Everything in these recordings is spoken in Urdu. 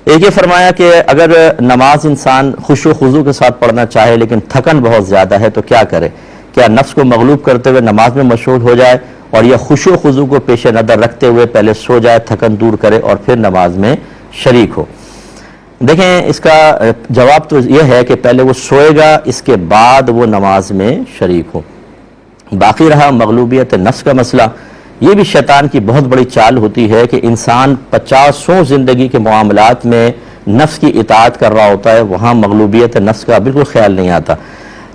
ایک یہ فرمایا کہ اگر نماز انسان خشوع و خضوع کے ساتھ پڑھنا چاہے لیکن تھکن بہت زیادہ ہے تو کیا کرے؟ کیا نفس کو مغلوب کرتے ہوئے نماز میں مشغول ہو جائے اور یہ خشوع و خضوع کو پیش نظر رکھتے ہوئے پہلے سو جائے، تھکن دور کرے اور پھر نماز میں شریک ہو؟ دیکھیں اس کا جواب تو یہ ہے کہ پہلے وہ سوئے گا، اس کے بعد وہ نماز میں شریک ہو۔ باقی رہا مغلوبیت نفس کا مسئلہ، یہ بھی شیطان کی بہت بڑی چال ہوتی ہے کہ انسان 50 زندگی کے معاملات میں نفس کی اطاعت کر رہا ہوتا ہے، وہاں مغلوبیت نفس کا بالکل خیال نہیں آتا،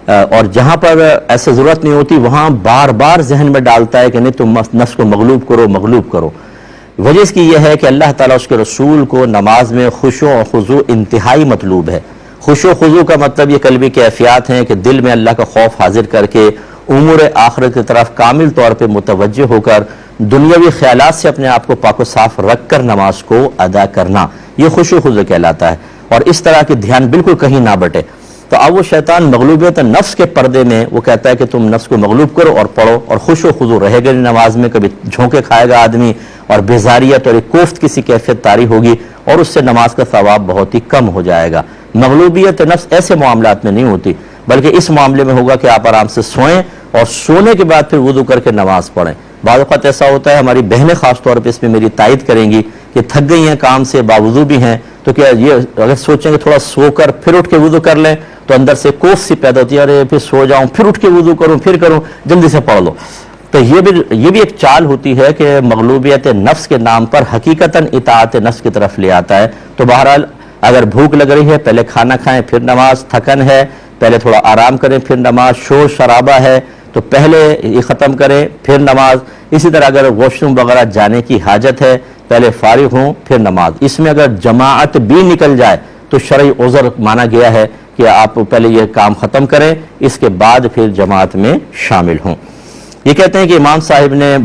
اور جہاں پر ایسے ضرورت نہیں ہوتی وہاں بار بار ذہن میں ڈالتا ہے کہ نہیں تم نفس کو مغلوب کرو۔ وجہ اس کی یہ ہے کہ اللہ تعالیٰ اس کے رسول کو نماز میں خشوع و خضوع انتہائی مطلوب ہے۔ خشوع و خضوع کا مطلب یہ قلبی کیفیات ہیں کہ دل میں اللہ کا خوف حاضر کر کے امور آخرت کی طرف کامل طور پہ متوجہ ہو کر دنیاوی خیالات سے اپنے آپ کو پاک و صاف رکھ کر نماز کو ادا کرنا، یہ خشوع و خضوع کہلاتا ہے، اور اس طرح کے دھیان بالکل کہیں نہ بٹے۔ تو اب وہ شیطان مغلوبیت نفس کے پردے میں وہ کہتا ہے کہ تم نفس کو مغلوب کرو اور پڑھو، اور خشوع و خضوع رہے گا نماز میں، کبھی جھونکے کھائے گا آدمی اور بیزاریت اور ایک کوفت کسی کیفیت طاری ہوگی اور اس سے نماز کا ثواب بہت ہی کم ہو جائے گا۔ مغلوبیت نفس ایسے معاملات میں نہیں ہوتی، بلکہ اس معاملے میں ہوگا کہ آپ آرام سے سوئیں اور سونے کے بعد پھر وضو کر کے نماز پڑھیں۔ بعض اوقات ایسا ہوتا ہے، ہماری بہنیں خاص طور پہ اس میں میری تائید کریں گی کہ تھک گئی ہیں کام سے، باوضو بھی ہیں، تو کیا یہ اگر سوچیں کہ تھوڑا سو کر پھر اٹھ کے وضو کر لیں تو اندر سے کوف سی پیدا ہوتی ہے، ارے پھر سو جاؤں پھر اٹھ کے وضو کروں پھر کروں، جلدی سے پڑھ لو۔ تو یہ بھی ایک چال ہوتی ہے کہ مغلوبیت نفس کے نام پر حقیقتاً اطاعت نفس کی طرف لے آتا ہے۔ تو بہرحال اگر بھوک لگ رہی ہے پہلے کھانا کھائیں پھر نماز، تھکن ہے پہلے تھوڑا آرام کریں پھر نماز، شور شرابہ ہے تو پہلے یہ ختم کریں پھر نماز، اسی طرح اگر واش روم وغیرہ جانے کی حاجت ہے پہلے فارغ ہوں پھر نماز۔ اس میں اگر جماعت بھی نکل جائے تو شرعی عذر مانا گیا ہے کہ آپ پہلے یہ کام ختم کریں، اس کے بعد پھر جماعت میں شامل ہوں۔ یہ کہتے ہیں کہ امام صاحب نے